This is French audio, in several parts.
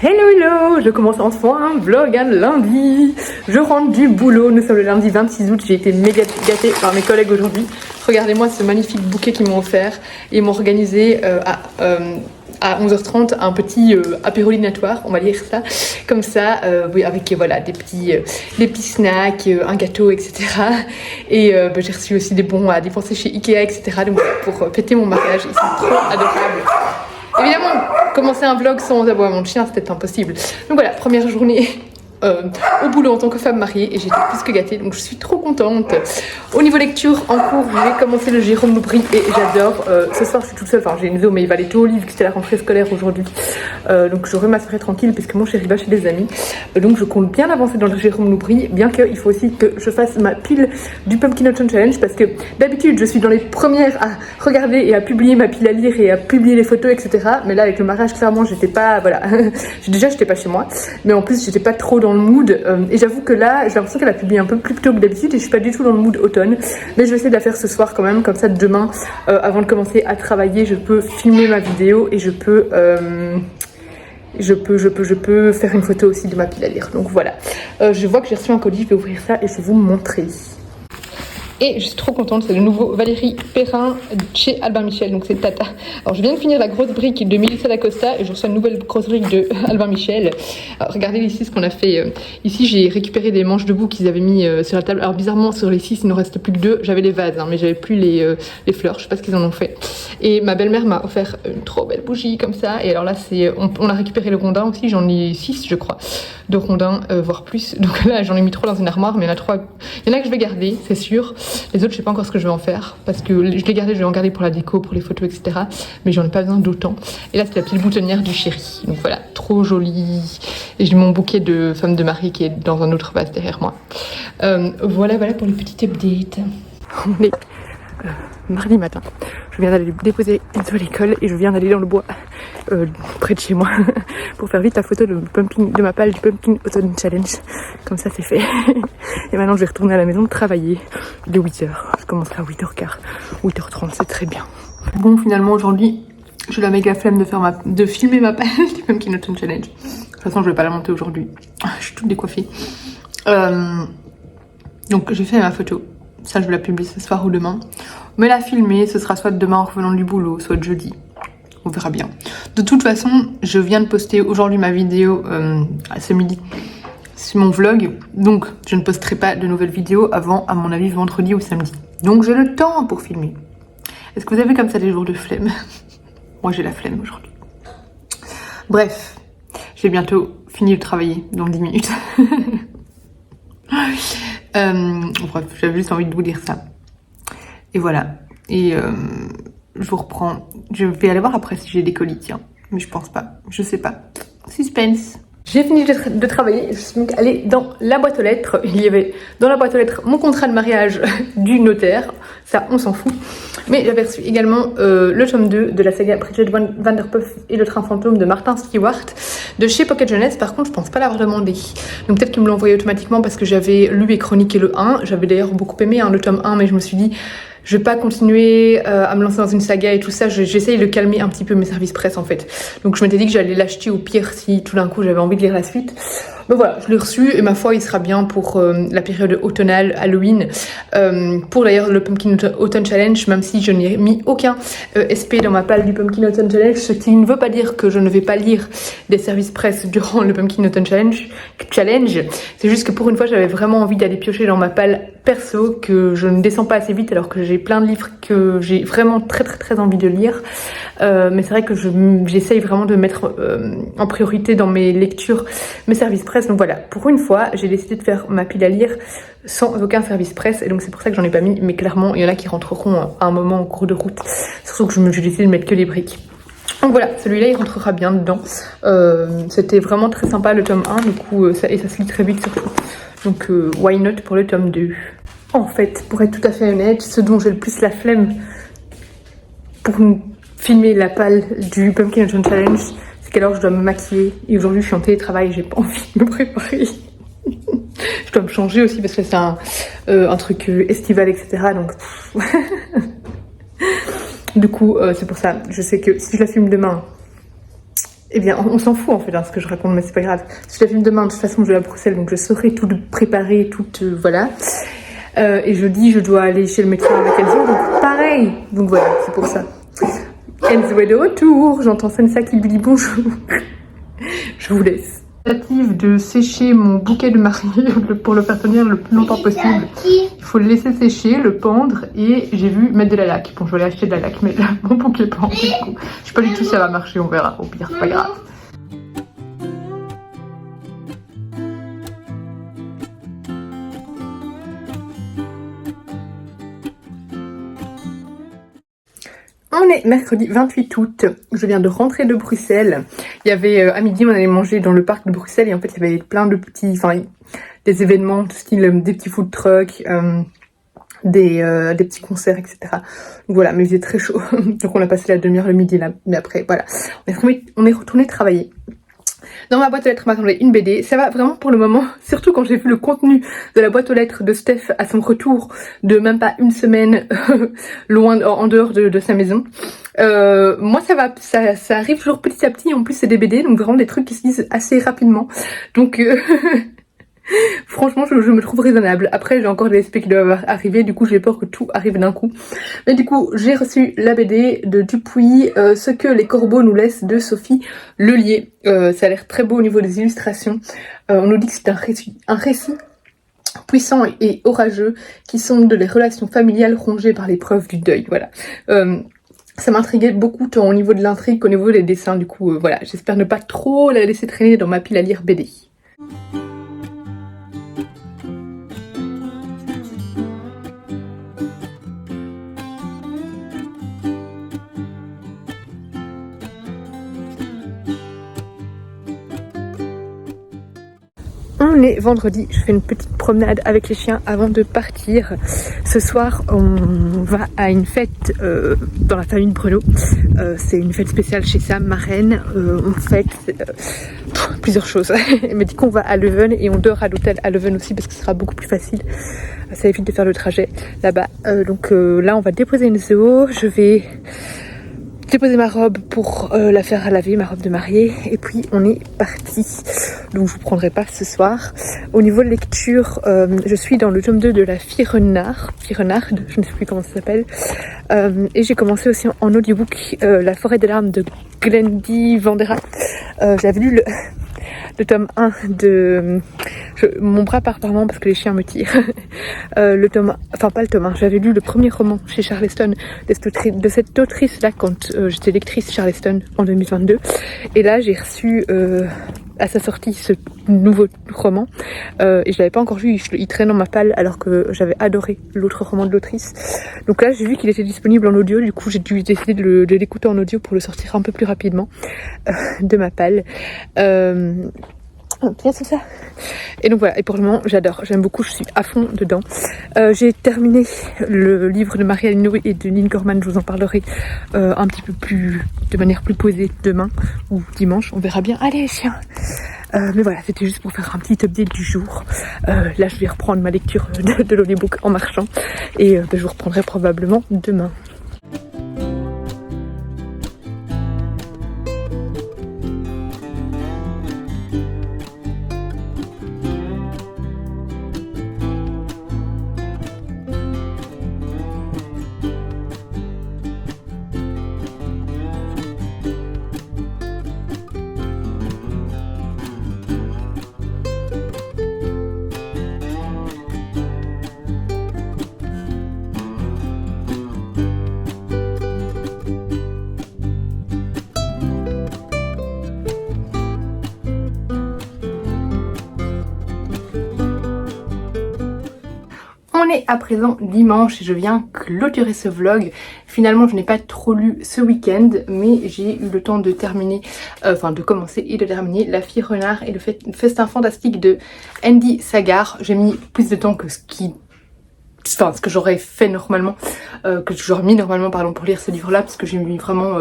Hello hello, je commence enfin un vlog un lundi. Je rentre du boulot, nous sommes le lundi 26 août, j'ai été méga gâtée par mes collègues aujourd'hui. Regardez-moi ce magnifique bouquet qu'ils m'ont offert. Ils m'ont organisé à 11h30 un petit apérolinatoire, on va dire ça, comme ça, oui, avec voilà, des petits snacks, un gâteau, etc. Et j'ai reçu aussi des bons à dépenser chez Ikea, etc. Donc pour fêter mon mariage, ils sont trop adorables. Évidemment, commencer un vlog sans aboiement de chien, c'était impossible. Donc voilà, première journée au boulot en tant que femme mariée et j'ai été plus que gâtée, donc je suis trop contente. Au niveau lecture, en cours, j'ai commencé le Jérôme Loubry et j'adore. Ce soir, je suis toute seule, enfin j'ai une zo, mais il va aller tôt au livre, c'était la rentrée scolaire aujourd'hui. Donc j'aurai ma soirée tranquille puisque mon chéri va chez des amis. Donc je compte bien avancer dans le Jérôme Loubry, bien qu'il faut aussi que je fasse ma pile du Pumpkin Autumn Challenge parce que d'habitude, je suis dans les premières à regarder et à publier ma pile à lire et à publier les photos, etc. Mais là, avec le mariage, clairement, j'étais pas, voilà, déjà, j'étais pas chez moi, mais en plus, j'étais pas trop dans le mood et j'avoue que là j'ai l'impression qu'elle a publié un peu plus tôt que d'habitude et je suis pas du tout dans le mood automne, mais je vais essayer de la faire ce soir quand même, comme ça demain avant de commencer à travailler je peux filmer ma vidéo et je peux faire une photo aussi de ma pile à lire. Donc voilà, je vois que j'ai reçu un colis, je vais ouvrir ça et je vais vous montrer. Et je suis trop contente, c'est le nouveau Valérie Perrin chez Albin Michel, donc c'est Tata. Alors je viens de finir la grosse brique de Melissa D'Acosta et je reçois une nouvelle grosse brique de Albin Michel. Alors regardez ici ce qu'on a fait. Ici j'ai récupéré des manches debout qu'ils avaient mis sur la table. Alors bizarrement sur les 6 il ne reste plus que 2. J'avais les vases mais j'avais plus les fleurs, je sais pas ce qu'ils en ont fait. Et ma belle-mère m'a offert une trop belle bougie comme ça. Et alors là on a récupéré le rondin aussi, j'en ai 6 je crois, de rondins, voire plus. Donc là j'en ai mis 3 dans une armoire, mais il y en a 3, il y en a que je vais garder, c'est sûr. Les autres, je sais pas encore ce que je vais en faire parce que je l'ai gardé, je vais en garder pour la déco, pour les photos, etc. Mais j'en ai pas besoin d'autant. Et là, c'est la petite boutonnière du chéri. Donc voilà, trop jolie. Et j'ai mon bouquet de femme de mariée qui est dans un autre vase derrière moi. Voilà pour le petit update. On est mardi matin. Je viens d'aller déposer Enzo à l'école et je viens d'aller dans le bois près de chez moi pour faire vite la photo de ma palle du Pumpkin Autumn Challenge. Comme ça c'est fait. Et maintenant je vais retourner à la maison travailler de 8h. Je commence à 8h15, 8h30, c'est très bien. Bon, finalement aujourd'hui j'ai la méga flemme de filmer ma palle du Pumpkin Autumn Challenge. De toute façon je vais pas la monter aujourd'hui. Je suis toute décoiffée. Donc j'ai fait ma photo. Ça je vais la publier ce soir ou demain. Mais la filmer, ce sera soit demain en revenant du boulot, soit de jeudi. On verra bien. De toute façon, je viens de poster aujourd'hui ma vidéo à ce midi. C'est mon vlog. Donc, je ne posterai pas de nouvelles vidéos avant, à mon avis, vendredi ou samedi. Donc, j'ai le temps pour filmer. Est-ce que vous avez comme ça des jours de flemme? Moi, j'ai la flemme aujourd'hui. Bref, j'ai bientôt fini de travailler dans 10 minutes. Bref, j'avais juste envie de vous dire ça. Et voilà. Et je vous reprends. Je vais aller voir après si j'ai des colis, tiens. Mais je pense pas. Je sais pas. Suspense. J'ai fini de travailler. Je suis donc allée dans la boîte aux lettres. Il y avait dans la boîte aux lettres mon contrat de mariage du notaire. Ça, on s'en fout. Mais j'avais reçu également le tome 2 de la saga Bridget Van Der Puff et le train fantôme de Martin Stewart de chez Pocket Jeunesse. Par contre, je pense pas l'avoir demandé. Donc peut-être qu'ils me l'ont envoyé automatiquement parce que j'avais lu et chroniqué le 1. J'avais d'ailleurs beaucoup aimé le tome 1, mais je me suis dit... Je vais pas continuer à me lancer dans une saga et tout ça. J'essaye de calmer un petit peu mes services presse en fait. Donc je m'étais dit que j'allais l'acheter au pire si tout d'un coup j'avais envie de lire la suite. Donc voilà, je l'ai reçu et ma foi il sera bien pour la période automnale, Halloween. Pour d'ailleurs le Pumpkin Autumn Challenge, même si je n'ai mis aucun SP dans ma palle du Pumpkin Autumn Challenge, ce qui ne veut pas dire que je ne vais pas lire des services presse durant le Pumpkin Autumn Challenge. C'est juste que pour une fois j'avais vraiment envie d'aller piocher dans ma palle perso, que je ne descends pas assez vite alors que j'ai plein de livres que j'ai vraiment très envie de lire. Mais c'est vrai que j'essaye vraiment de mettre en priorité dans mes lectures mes services presse. Donc voilà, pour une fois j'ai décidé de faire ma pile à lire sans aucun service presse et donc c'est pour ça que j'en ai pas mis, mais clairement il y en a qui rentreront à un moment en cours de route, surtout que j'ai décidé de mettre que les briques. Donc voilà, celui-là il rentrera bien dedans. C'était vraiment très sympa le tome 1 du coup, ça se lit très vite surtout. Donc why not pour le tome 2. En fait, pour être tout à fait honnête, ce dont j'ai le plus la flemme pour filmer la palle du Pumpkin Autumn Challenge, c'est qu'alors je dois me maquiller. Et aujourd'hui je suis en télétravail et j'ai pas envie de me préparer. Je dois me changer aussi parce que c'est un truc estival, etc. Donc du coup c'est pour ça. Je sais que si je la filme demain, Eh bien, on s'en fout en fait, ce que je raconte, mais c'est pas grave. Si je la filme demain, de toute façon, je vais à Bruxelles, donc je saurai tout préparer, tout, voilà. Et jeudi, je dois aller chez le médecin avec Enzo, donc pareil. Donc voilà, c'est pour ça. Enzo est de retour, j'entends Sensa qui lui dit bonjour. Je vous laisse. Tentative de sécher mon bouquet de mariée pour le faire tenir le plus longtemps possible. Il faut le laisser sécher, le pendre et j'ai vu mettre de la laque. Bon, je vais aller acheter de la laque, mais là, mon bouquet pend du coup. Je sais pas du tout si ça va marcher, on verra. Au pire, c'est pas grave. On est mercredi 28 août, je viens de rentrer de Bruxelles. Il y avait, à midi, on allait manger dans le parc de Bruxelles et en fait, il y avait plein de petits, enfin, des événements, style des petits food trucks, des petits concerts, etc. Donc voilà, mais il faisait très chaud, donc on a passé la demi-heure le midi là, mais après, voilà. On est retourné travailler. Dans ma boîte aux lettres m'attendait une BD, ça va vraiment pour le moment, surtout quand j'ai vu le contenu de la boîte aux lettres de Steph à son retour de même pas une semaine loin, en dehors de sa maison. Moi ça va, ça arrive toujours petit à petit, en plus c'est des BD, donc vraiment des trucs qui se lisent assez rapidement, donc franchement je me trouve raisonnable. Après j'ai encore des SP qui doivent arriver, du coup j'ai peur que tout arrive d'un coup. Mais du coup j'ai reçu la BD de Dupuis, Ce que les corbeaux nous laissent, de Sophie Lelier. Ça a l'air très beau au niveau des illustrations. On nous dit que c'est un récit puissant et orageux qui sonde les relations familiales rongées par l'épreuve du deuil. Voilà. Ça m'intriguait beaucoup tant au niveau de l'intrigue qu'au niveau des dessins. Du coup voilà, j'espère ne pas trop la laisser traîner dans ma pile à lire BD. On est vendredi, je fais une petite promenade avec les chiens avant de partir. Ce soir, on va à une fête dans la famille de Bruno. C'est une fête spéciale chez Sam, ma reine. On fête plusieurs choses. Mais du coup, on va à Leuven et on dort à l'hôtel à Leuven aussi parce que ce sera beaucoup plus facile. Ça évite de faire le trajet là-bas. Donc là, on va déposer une zoo. Je vais déposer ma robe pour la faire à laver, ma robe de mariée, et puis on est parti. Donc je vous prendrai pas ce soir. Au niveau de lecture, je suis dans le tome 2 de la Fille Renard, je ne sais plus comment ça s'appelle, et j'ai commencé aussi en audiobook La forêt des larmes de Glendy Vandera. J'avais lu le tome 1 de... mon bras part par moment parce que les chiens me tirent. Le tome... Enfin, pas le tome 1. J'avais lu le premier roman chez Charleston de cette autrice-là quand j'étais lectrice Charleston en 2022. Et là, j'ai reçu à sa sortie ce nouveau roman. Et je l'avais pas encore lu. Il traîne dans ma palle alors que j'avais adoré l'autre roman de l'autrice. Donc là, j'ai vu qu'il était disponible en audio. Du coup, j'ai dû décider de l'écouter en audio pour le sortir un peu plus rapidement de ma palle. Bien c'est ça. Et donc voilà, et pour le moment j'adore, j'aime beaucoup, je suis à fond dedans. J'ai terminé le livre de Marie-Aline Noé et de Lynn Gorman, je vous en parlerai un petit peu plus, de manière plus posée demain ou dimanche, on verra bien. Allez chiens. Mais voilà, c'était juste pour faire un petit update du jour. Là je vais reprendre ma lecture de l'audiobook en marchant et je vous reprendrai probablement demain. On est à présent dimanche et je viens clôturer ce vlog. Finalement je n'ai pas trop lu ce week-end, mais j'ai eu le temps de terminer, de commencer et de terminer La Fille Renard et le festin fantastique de Andy Sagar. J'ai mis plus de temps que ce que j'aurais fait normalement, que j'aurais mis normalement pour lire ce livre-là, parce que j'ai mis vraiment,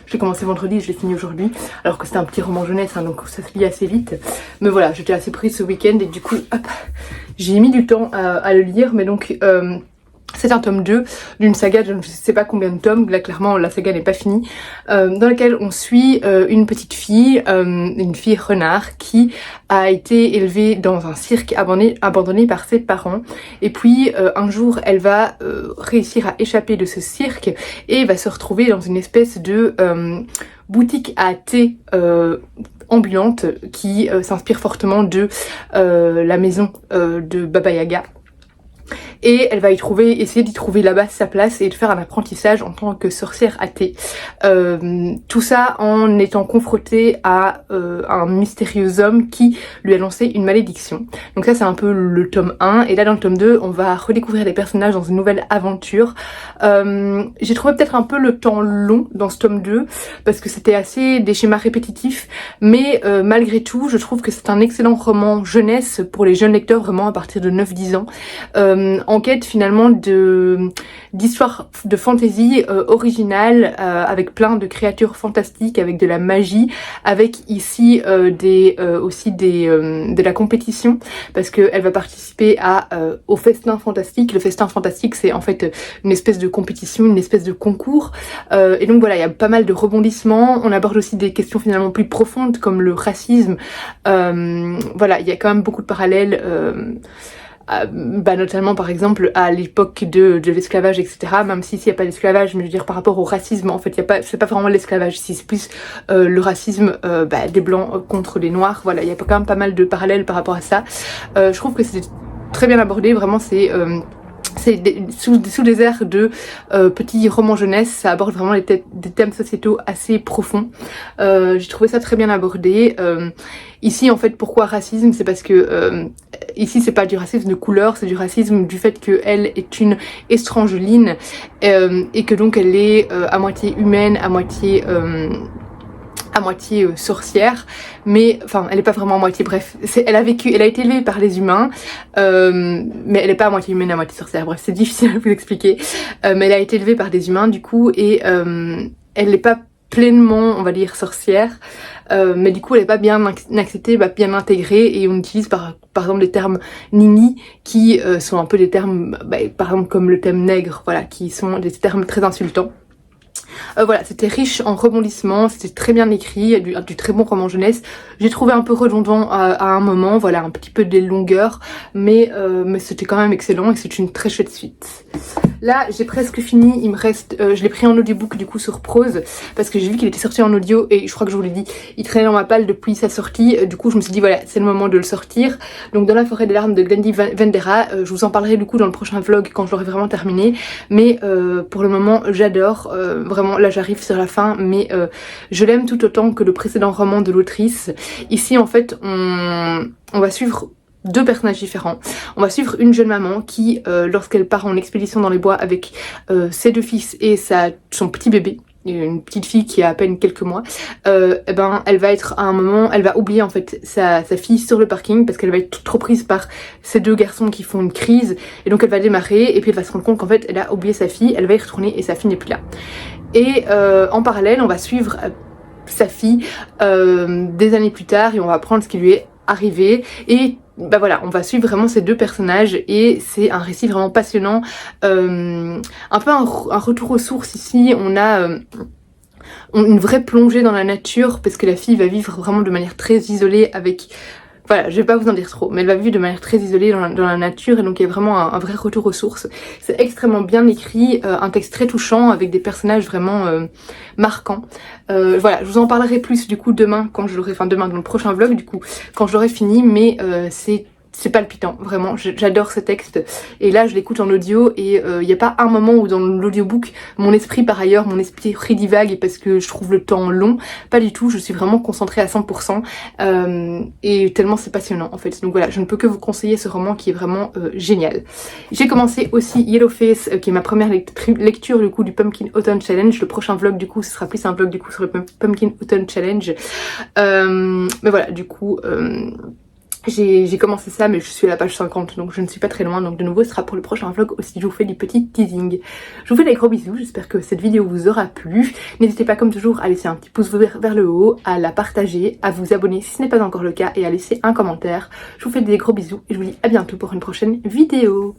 j'ai commencé vendredi et je l'ai fini aujourd'hui, alors que c'était un petit roman jeunesse, hein, donc ça se lit assez vite. Mais voilà, j'étais assez prise ce week-end et du coup, hop, j'ai mis du temps à le lire, mais donc C'est un tome 2 d'une saga, je ne sais pas combien de tomes, là clairement la saga n'est pas finie, dans laquelle on suit une petite fille, une fille renard qui a été élevée dans un cirque abandonné par ses parents. Et puis un jour elle va réussir à échapper de ce cirque et va se retrouver dans une espèce de boutique à thé ambulante qui s'inspire fortement de la maison de Baba Yaga. Et elle va essayer d'y trouver là-bas sa place et de faire un apprentissage en tant que sorcière athée. Tout ça en étant confrontée à un mystérieux homme qui lui a lancé une malédiction. Donc ça c'est un peu le tome 1, et là dans le tome 2 on va redécouvrir les personnages dans une nouvelle aventure. J'ai trouvé peut-être un peu le temps long dans ce tome 2 parce que c'était assez des schémas répétitifs, mais malgré tout je trouve que c'est un excellent roman jeunesse pour les jeunes lecteurs, vraiment à partir de 9-10 ans. En quête finalement d'histoires de fantasy originales, avec plein de créatures fantastiques, avec de la magie, avec ici aussi de la compétition, parce qu'elle va participer au festin fantastique. Le festin fantastique c'est en fait une espèce de compétition, une espèce de concours, et donc voilà, il y a pas mal de rebondissements. On aborde aussi des questions finalement plus profondes comme le racisme. Voilà, il y a quand même beaucoup de parallèles, notamment par exemple à l'époque de l'esclavage, etc. Même si s'il n'y a pas d'esclavage, mais je veux dire par rapport au racisme, en fait c'est pas vraiment l'esclavage ici, c'est plus le racisme des blancs contre les noirs. Voilà, il y a quand même pas mal de parallèles par rapport à ça. Je trouve que c'est très bien abordé, vraiment c'est sous des airs de petits romans jeunesse, ça aborde vraiment des thèmes sociétaux assez profonds. J'ai trouvé ça très bien abordé. Ici en fait, pourquoi racisme? C'est parce que ici c'est pas du racisme de couleur, c'est du racisme du fait qu'elle est une estrangeline, et que donc elle est à moitié humaine, à moitié sorcière, mais enfin elle est pas vraiment à moitié, bref, elle a été élevée par les humains, mais elle est pas à moitié humaine, à moitié sorcière, bref c'est difficile à vous expliquer, mais elle a été élevée par des humains du coup, et elle n'est pas pleinement, on va dire, sorcière, mais du coup elle est pas bien acceptée, bien intégrée, et on utilise par exemple des termes nini qui sont un peu des termes, par exemple comme le thème nègre, voilà, qui sont des termes très insultants. Voilà, c'était riche en rebondissements, c'était très bien écrit, du très bon roman jeunesse. J'ai trouvé un peu redondant à un moment, voilà, un petit peu des longueurs, mais c'était quand même excellent et c'est une très chouette suite. Là, j'ai presque fini, il me reste, je l'ai pris en audiobook du coup sur Prose, parce que j'ai vu qu'il était sorti en audio, et je crois que je vous l'ai dit, il traînait dans ma palle depuis sa sortie, du coup je me suis dit voilà, c'est le moment de le sortir. Donc Dans la forêt des larmes de Glendy Vendera, je vous en parlerai du coup dans le prochain vlog quand je l'aurai vraiment terminé, mais pour le moment j'adore, vraiment là j'arrive sur la fin, mais je l'aime tout autant que le précédent roman de l'autrice. Ici en fait on va suivre deux personnages différents. On va suivre une jeune maman qui, lorsqu'elle part en expédition dans les bois avec ses deux fils et son petit bébé, une petite fille qui a à peine quelques mois, elle va être à un moment, elle va oublier en fait sa fille sur le parking parce qu'elle va être trop prise par ces deux garçons qui font une crise, et donc elle va démarrer et puis elle va se rendre compte qu'en fait elle a oublié sa fille, elle va y retourner et sa fille n'est plus là. Et en parallèle on va suivre sa fille des années plus tard et on va apprendre ce qui lui est arrivé, et voilà, on va suivre vraiment ces deux personnages et c'est un récit vraiment passionnant, un peu un retour aux sources. Ici on a une vraie plongée dans la nature parce que la fille va vivre vraiment de manière très isolée avec... Voilà, je vais pas vous en dire trop, mais elle va vivre de manière très isolée dans la nature, et donc il y a vraiment un vrai retour aux sources. C'est extrêmement bien écrit, un texte très touchant avec des personnages vraiment marquants. Voilà, je vous en parlerai plus du coup demain quand je l'aurai, demain dans le prochain vlog du coup, quand je l'aurai fini, mais c'est palpitant, vraiment, j'adore ce texte. Et là je l'écoute en audio et il n'y a pas un moment où dans l'audiobook mon esprit divague parce que je trouve le temps long, pas du tout, je suis vraiment concentrée à 100%, et tellement c'est passionnant en fait. Donc voilà, je ne peux que vous conseiller ce roman qui est vraiment génial. J'ai commencé aussi Yellowface, qui est ma première lecture du coup du Pumpkin Autumn Challenge. Le prochain vlog du coup ce sera plus un vlog du coup sur le Pumpkin Autumn Challenge, mais voilà, du coup j'ai commencé ça, mais je suis à la page 50, donc je ne suis pas très loin. Donc de nouveau ce sera pour le prochain vlog aussi, je vous fais du petit teasing. Je vous fais des gros bisous, j'espère que cette vidéo vous aura plu. N'hésitez pas comme toujours à laisser un petit pouce vers le haut, à la partager, à vous abonner si ce n'est pas encore le cas et à laisser un commentaire. Je vous fais des gros bisous et je vous dis à bientôt pour une prochaine vidéo.